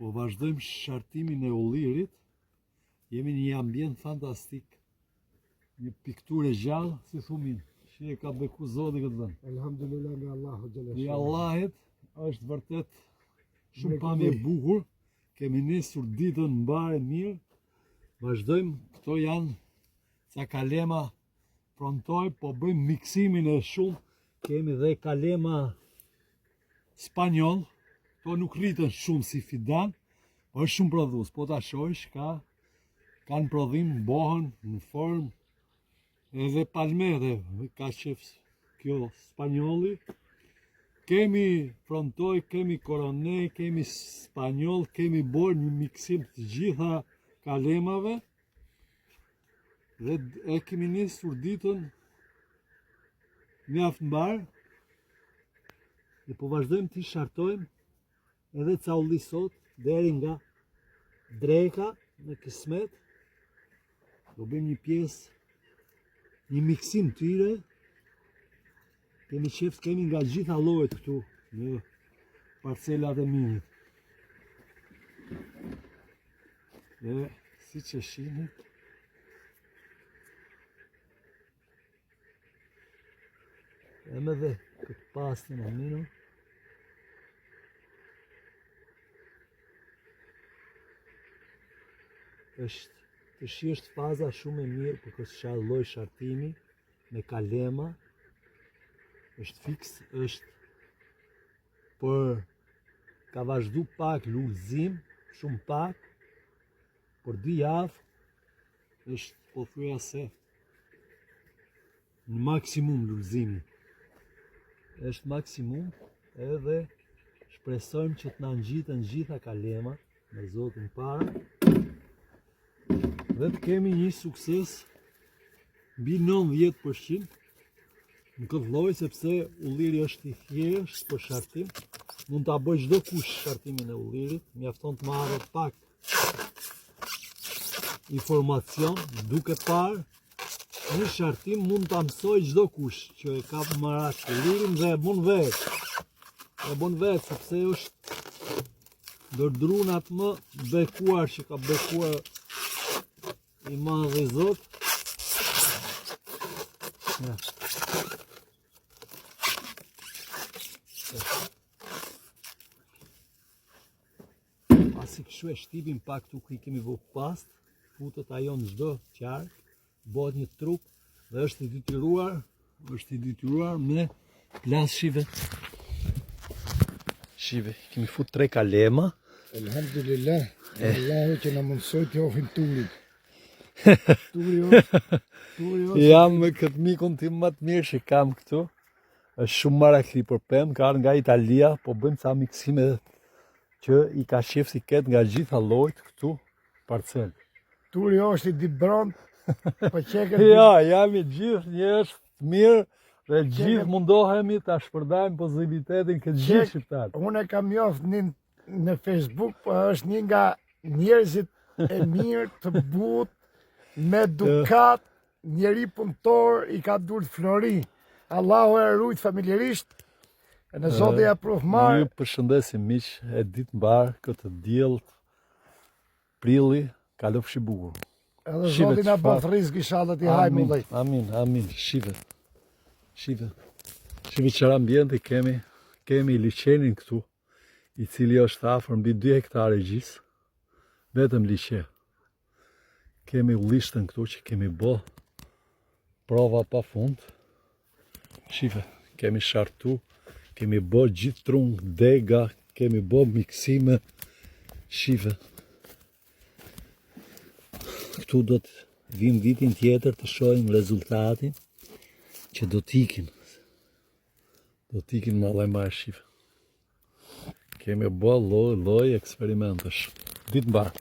Po vazhdojmë shartimin e ullirit. Jemi në një ambient fantastik. Një pikturë gjallë, si thumin. Që e ka beku Zoti këtë vend. Elhamdulillah me Allahu xhallahu. I Allahit është vërtet shumë pamje e bukur. Kemi nisur ditën mbar e mirë. Vazhdojmë, këto janë ca kalema prontoj, po bëjmë miksimin e shumë. Kemi dhe kalema spanjoll. Po nuk rritën shumë si fidan, po është shumë prodhues. Po ta shohësh kanë prodhim, bohen në formë edhe palmere, ka qef kjo spanjolli. Kemi frontoj, kemi koronej, kemi spanjoll, kemi bërë një miksim të gjitha kalemave dhe e kemi nisur ditën mjaft mbar. Dhe po vazhdojmë të shartojmë edhe ca ulli sot, deri nga dreka në Kismet. Do bëjmë një pjesë, një miksim tyre. Kemi qef, kemi nga gjitha llojet këtu në parcelat e minit. Dhe si që shihni, me dhe këtë pastin e minu. Është faza shumë e mirë për këtë lloj shartimi me kalema. Është fiks, është për ka vazhdu pak lulëzim, shumë pak, për 2 javë është po thuja se në maksimum lulëzimi. Është maksimum edhe shpresojmë që të na ngjiten gjitha kalema me Zotin para. Dhe të kemi një sukses mbi 90% në këtë lloj, sepse ulliri është i thjeshtë për shartim. Mund ta bëj çdo kush shartimin e ullirit, mjafton të marrë pak informacion, duke parë në shartim mund ta mësoj çdo kush që e ka marrë ullirin dhe e bën vetë, sepse është ndër drunat më bekuar që ka bekuar i madhi Zot. Ja. Pasi kështu e shtipim pak tu ku i kemi vë past, futet ajo në çdo qark, bëhet një trup dhe është i detyruar me plashive. Shive, kemi fut 3 kalema. Elhamdulillah, Allahu që na mundsoi të ofim turin. Jam me këtë mikun tim më të mirë që kam këtu. Është shumë marakli për pemë, ka ardhur nga Italia, po bëjmë ca miksime që i ka qef si ketë nga gjitha llojt këtu parcel. Turi është i dibron, po çeket. Ja, jam i gjithë njerëz të mirë dhe gjithë mundohemi ta shpërndajmë pozitivitetin këtë gjithë shqiptar. Unë kam njoftë në Facebook, po është një nga njerëzit e mirë të but, me dukat, njeri punëtor, i ka dur Flori. Allahu e rujt familjerisht, e në Zoti ja profmar. Ju përshëndesim miq, e ditë mbar këtë diell prilli, kalofshi bukur. Edhe Zoti na bëf rrezik inshallah ti hajmë vëllai. Amin, amin. Shive çfarë ambienti kemi. Kemi liçenin këtu, i cili është afër mbi 2 hektarë gjys. Vetëm liçe. Kemi ullishten këtu që kemi bë prova pa fund. Shive, kemi shartu, kemi bë gjithë trung, dega, kemi bë miksime. Shive. Këtu do të vim vitin tjetër të shohim rezultatin që do t'ikin. Do t'ikin më dhe më e shive. Kemi bë lloj eksperimentesh. Ditë mbar.